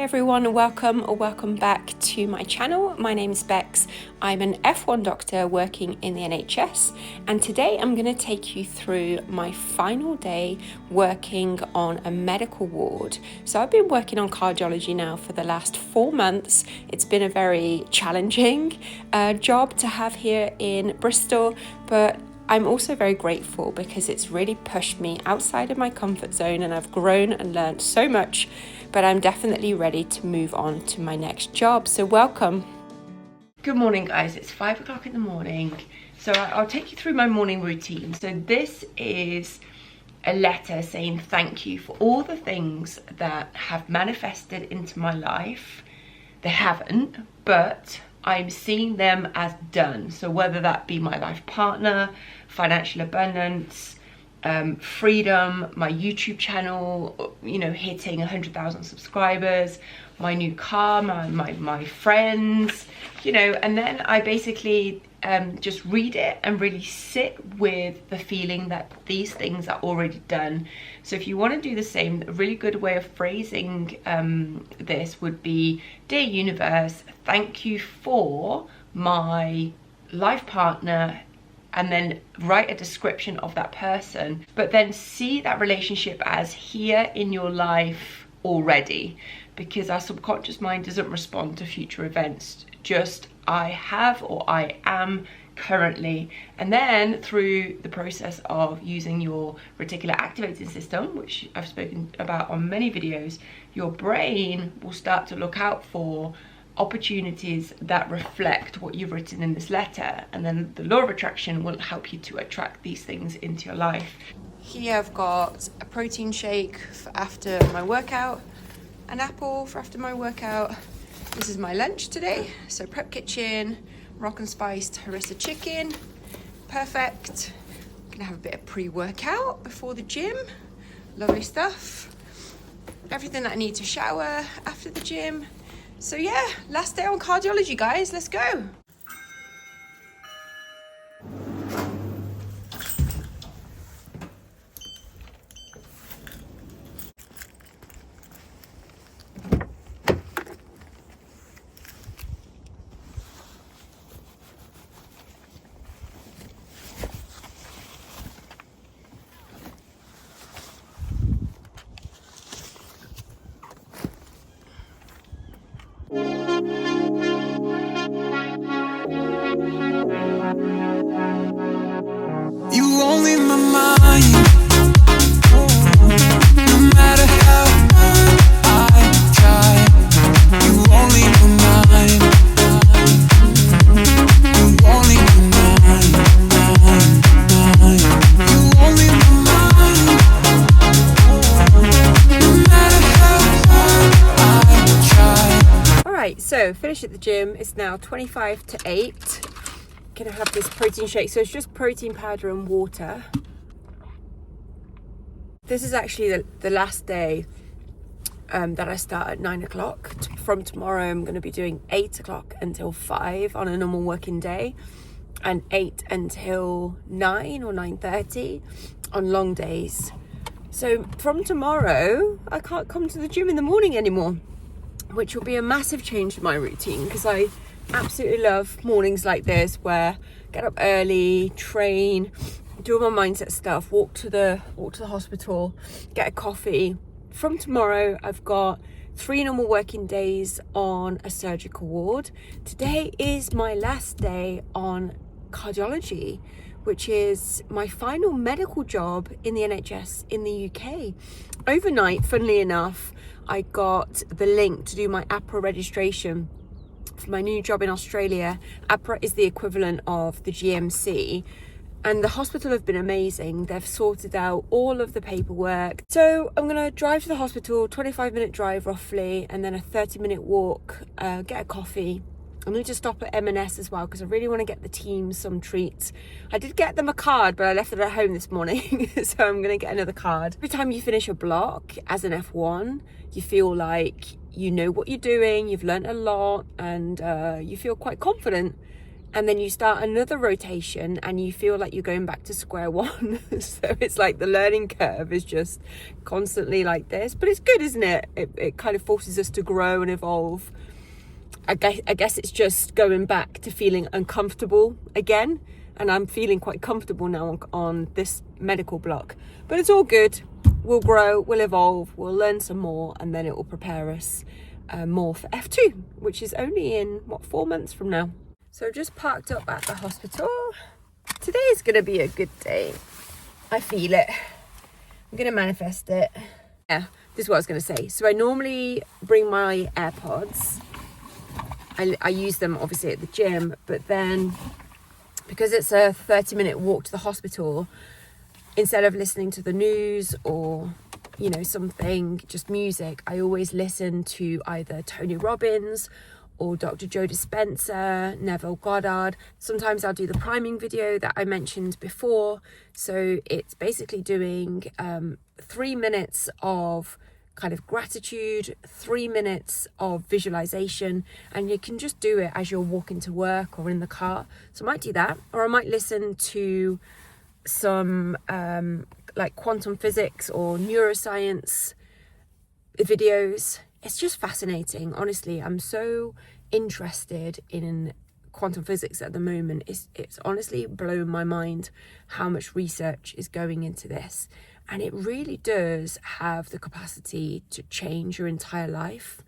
everyone, welcome or welcome back to my channel. My name is Becs. I'm an F1 doctor working in the NHS, and today I'm going to take you through my final day working on a medical ward. So I've been working on cardiology now for the last 4 months. It's been a very challenging job to have here in Bristol, but I'm also very grateful because it's really pushed me outside of my comfort zone and I've grown and learned so much, but I'm definitely ready to move on to my next job. So welcome. Good morning guys, it's 5 o'clock in the morning. So I'll take you through my morning routine. So this is a letter saying thank you for all the things that have manifested into my life. They haven't, but I'm seeing them as done. So whether that be my life partner, financial abundance, freedom, my YouTube channel, you know, hitting 100,000 subscribers, my new car, my friends, you know, and then I basically just read it and really sit with the feeling that these things are already done. So if you want to do the same, a really good way of phrasing this would be, Dear Universe, thank you for my life partner, and then write a description of that person, but then see that relationship as here in your life already, because our subconscious mind doesn't respond to future events, just I have or I am currently. And then through the process of using your reticular activating system, which I've spoken about on many videos, your brain will start to look out for opportunities that reflect what you've written in this letter, and then the law of attraction will help you to attract these things into your life. Here I've got a protein shake for after my workout, an apple for after my workout. This is my lunch today, so prep kitchen, rock and spiced harissa chicken, perfect. I'm gonna have a bit of pre-workout before the gym, lovely stuff. Everything that I need to shower after the gym. So yeah, last day on cardiology, guys, let's go. You only my mind, no matter how hard I try. You only my mind, you only my mind. You only my mind, no matter how hard I try. Alright, so finish at the gym. It's now 25 to 8. Gonna have this protein shake. So it's just protein powder and water. This is actually the last day that I start at 9 o'clock. From tomorrow I'm going to be doing 8 o'clock until 5 on a normal working day, and 8 until 9 or 9:30 on long days. So from tomorrow I can't come to the gym in the morning anymore, which will be a massive change in my routine, because I absolutely love mornings like this where I get up early, train, do all my mindset stuff, walk to the hospital, get a coffee. From tomorrow I've got 3 normal working days on a surgical ward. Today is my last day on cardiology, which is my final medical job in the NHS in the UK. Overnight, funnily enough, I got the link to do my APRA registration for my new job in Australia. APRA is the equivalent of the GMC, and the hospital have been amazing. They've sorted out all of the paperwork. So I'm gonna drive to the hospital, 25-minute drive roughly, and then a 30-minute walk, get a coffee. I'm going to stop at M&S as well because I really want to get the team some treats. I did get them a card, but I left it at home this morning, so I'm going to get another card. Every time you finish a block as an F1, you feel like you know what you're doing, you've learned a lot, and you feel quite confident. and then you start another rotation and you feel like you're going back to square one. So it's like the learning curve is just constantly like this, but it's good, isn't it? It kind of forces us to grow and evolve. I guess it's just going back to feeling uncomfortable again, and I'm feeling quite comfortable now on this medical block, but it's all good. We'll grow, we'll evolve, we'll learn some more, and then it will prepare us more for F2, which is only in 4 months from now. So I've just parked up at the hospital. Today is going to be a good day. I feel it. I'm going to manifest it. Yeah, this is what I was going to say. So I normally bring my AirPods. I use them obviously at the gym, but then because it's a 30-minute walk to the hospital, instead of listening to the news or, you know, something, just music, I always listen to either Tony Robbins or Dr. Joe Dispenza, Neville Goddard. Sometimes I'll do the priming video that I mentioned before. So it's basically doing 3 minutes of kind of gratitude, 3 minutes of visualization, and you can just do it as you're walking to work or in the car. So I might do that, or I might listen to some like quantum physics or neuroscience videos. It's just fascinating, honestly. I'm so interested in quantum physics at the moment. It's honestly blown my mind how much research is going into this, and it really does have the capacity to change your entire life.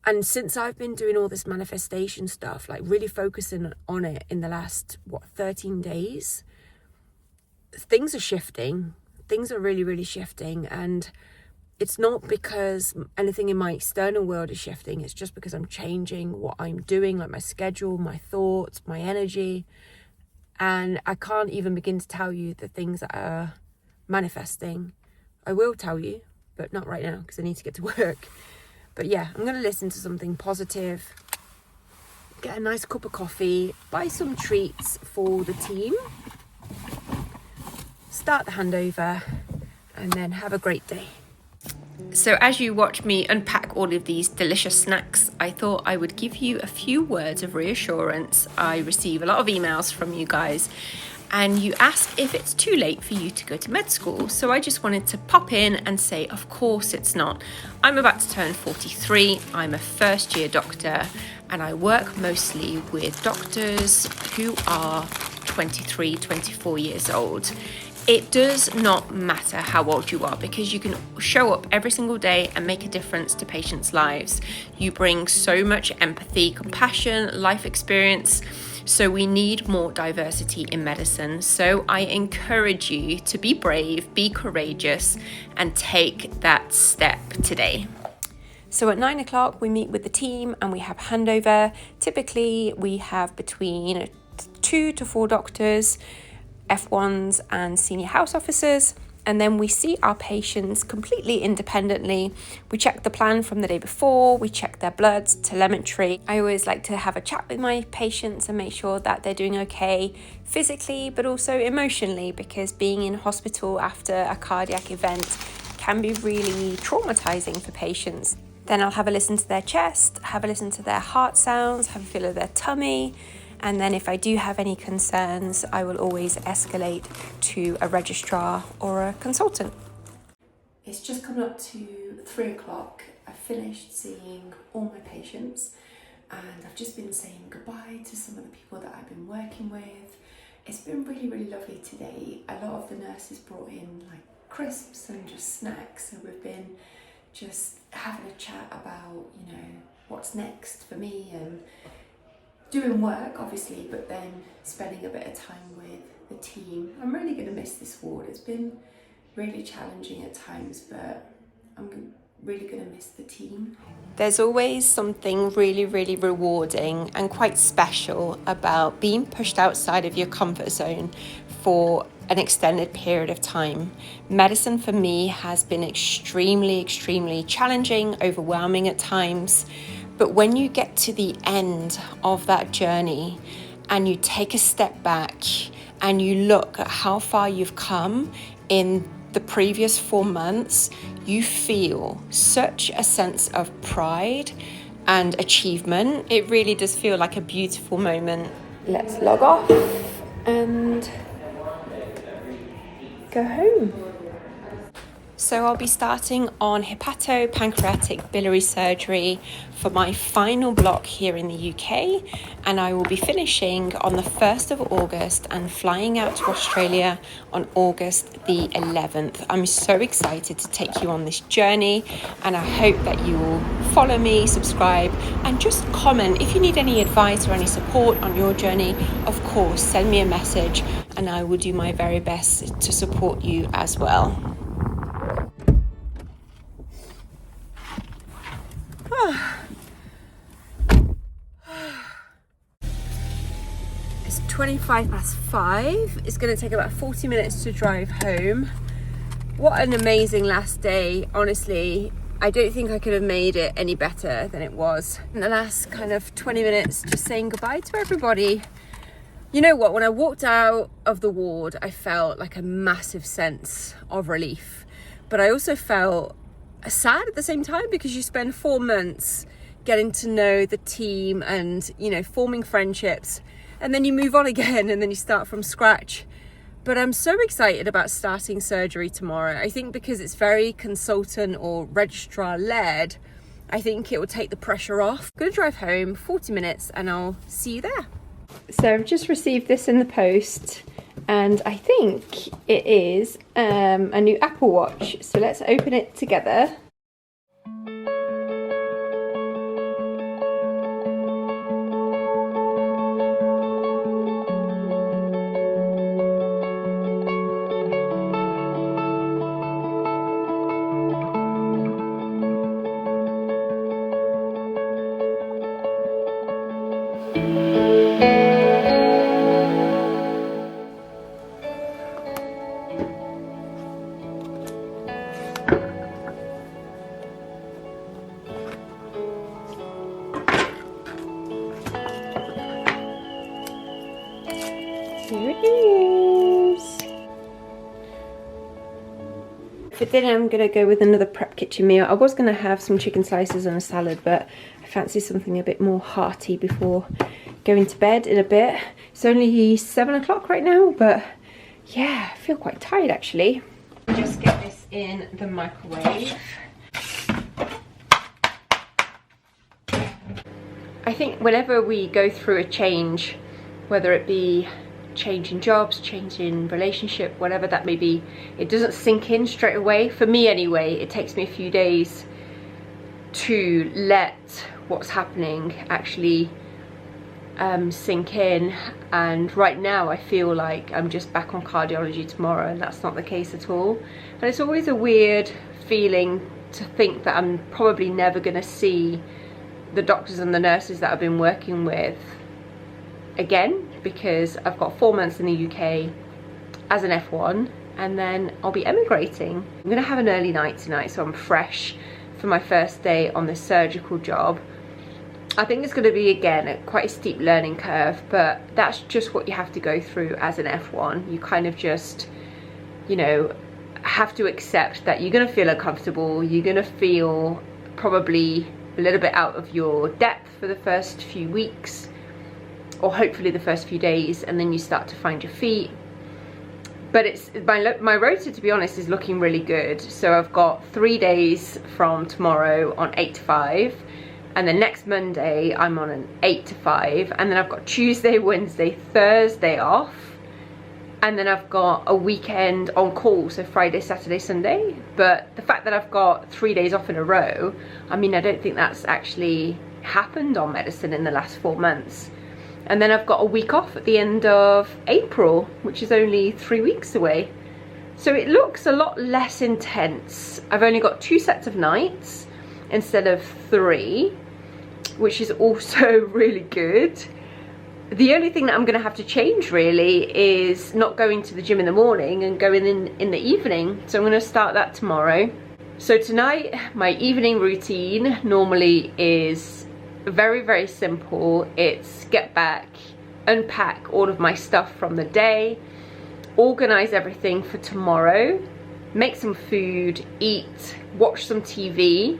And since I've been doing all this manifestation stuff, like really focusing on it in the last 13 days, things are shifting. Things are really, really shifting, and it's not because anything in my external world is shifting. It's just because I'm changing what I'm doing, like my schedule, my thoughts, my energy. And I can't even begin to tell you the things that are manifesting. I will tell you, but not right now because I need to get to work. But yeah, I'm going to listen to something positive, get a nice cup of coffee, buy some treats for the team, start the handover, and then have a great day. So as you watch me unpack all of these delicious snacks, I thought I would give you a few words of reassurance. I receive a lot of emails from you guys, and you ask if it's too late for you to go to med school. So I just wanted to pop in and say, of course it's not. I'm about to turn 43. I'm a first year doctor, and I work mostly with doctors who are 23, 24 years old. It does not matter how old you are, because you can show up every single day and make a difference to patients' lives. You bring so much empathy, compassion, life experience. So we need more diversity in medicine. So I encourage you to be brave, be courageous, and take that step today. So at 9 o'clock, we meet with the team and we have handover. Typically, we have between 2 to 4 doctors, F1s and senior house officers, and then we see our patients completely independently. We check the plan from the day before, we check their bloods, telemetry. I always like to have a chat with my patients and make sure that they're doing okay physically, but also emotionally, because being in hospital after a cardiac event can be really traumatizing for patients. Then I'll have a listen to their chest, have a listen to their heart sounds, have a feel of their tummy. And then if I do have any concerns, I will always escalate to a registrar or a consultant. It's just coming up to 3 o'clock. I've finished seeing all my patients, and I've just been saying goodbye to some of the people that I've been working with. It's been really, really lovely today. A lot of the nurses brought in like crisps and just snacks. So we've been just having a chat about, you know, what's next for me and doing work, obviously, but then spending a bit of time with the team. I'm really going to miss this ward. It's been really challenging at times, but I'm really going to miss the team. There's always something really, really rewarding and quite special about being pushed outside of your comfort zone for an extended period of time. Medicine for me has been extremely, extremely challenging, overwhelming at times. But when you get to the end of that journey and you take a step back and you look at how far you've come in the previous 4 months, you feel such a sense of pride and achievement. It really does feel like a beautiful moment. let's log off and go home. So I'll be starting on hepatopancreatic biliary surgery for my final block here in the UK, and I will be finishing on the 1st of August and flying out to Australia on August the 11th. I'm so excited to take you on this journey, and I hope that you will follow me, subscribe, and just comment. If you need any advice or any support on your journey, of course, send me a message and I will do my very best to support you as well. It's 5:25. It's going to take about 40 minutes to drive home. What an amazing last day. Honestly, I don't think I could have made it any better than it was. In the last kind of 20 minutes, just saying goodbye to everybody. You know what? When I walked out of the ward, I felt like a massive sense of relief. But I also felt sad at the same time, because you spend 4 months getting to know the team and, you know, forming friendships, and then you move on again and then you start from scratch. But I'm so excited about starting surgery tomorrow. I think because it's very consultant or registrar led, I think it will take the pressure off. I'm going to drive home 40 minutes and I'll see you there. So I've just received this in the post, and I think it is a new Apple Watch. So let's open it together. Here it is. For dinner, I'm going to go with another prep kitchen meal. I was going to have some chicken slices and a salad, but I fancy something a bit more hearty before going to bed in a bit. It's only 7 o'clock right now, but yeah, I feel quite tired actually. Just get this in the microwave. I think whenever we go through a change, whether it be change in jobs, change in relationship, whatever that may be, it doesn't sink in straight away. For me anyway, it takes me a few days to let what's happening actually sink in. And right now I feel like I'm just back on cardiology tomorrow, and that's not the case at all. And it's always a weird feeling to think that I'm probably never going to see the doctors and the nurses that I've been working with again, because I've got 4 months in the UK as an F1 and then I'll be emigrating. I'm gonna have an early night tonight, so I'm fresh for my first day on this surgical job. I think it's gonna be, again, quite a steep learning curve, but that's just what you have to go through as an F1. You kind of just, you know, have to accept that you're gonna feel uncomfortable, you're gonna feel probably a little bit out of your depth for the first few weeks, or hopefully the first few days, and then you start to find your feet. But it's my rota, to be honest, is looking really good. So I've got 3 days from tomorrow on 8 to 5, and then next Monday I'm on an 8 to 5, and then I've got Tuesday, Wednesday, Thursday off, and then I've got a weekend on call, so Friday, Saturday, Sunday. But the fact that I've got 3 days off in a row, I mean, I don't think that's actually happened on medicine in the last 4 months. And then I've got a week off at the end of April, which is only 3 weeks away. So it looks a lot less intense. I've only got 2 sets of nights instead of 3, which is also really good. The only thing that I'm gonna have to change really is not going to the gym in the morning and going in the evening. So I'm gonna start that tomorrow. So tonight, my evening routine normally is very, very simple. It's get back, unpack all of my stuff from the day, organize everything for tomorrow, make some food, eat, watch some TV,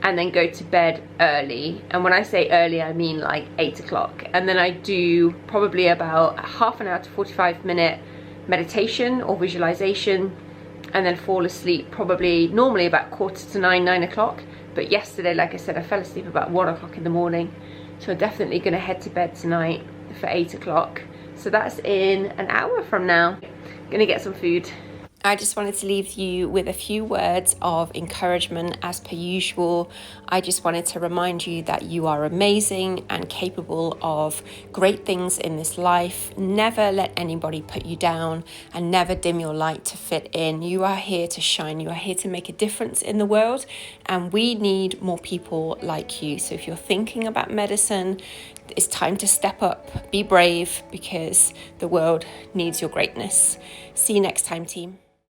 and then go to bed early. And when I say early, I mean like 8 o'clock. And then I do probably about half an hour to 45-minute meditation or visualization, and then fall asleep probably normally about 8:45, 9 o'clock. But yesterday, like I said, I fell asleep about 1 o'clock in the morning. So I'm definitely gonna head to bed tonight for 8 o'clock. So that's in an hour from now. Gonna get some food. I just wanted to leave you with a few words of encouragement as per usual. I just wanted to remind you that you are amazing and capable of great things in this life. Never let anybody put you down, and never dim your light to fit in. You are here to shine. You are here to make a difference in the world, and we need more people like you. So if you're thinking about medicine, it's time to step up, be brave, because the world needs your greatness. See you next time, team.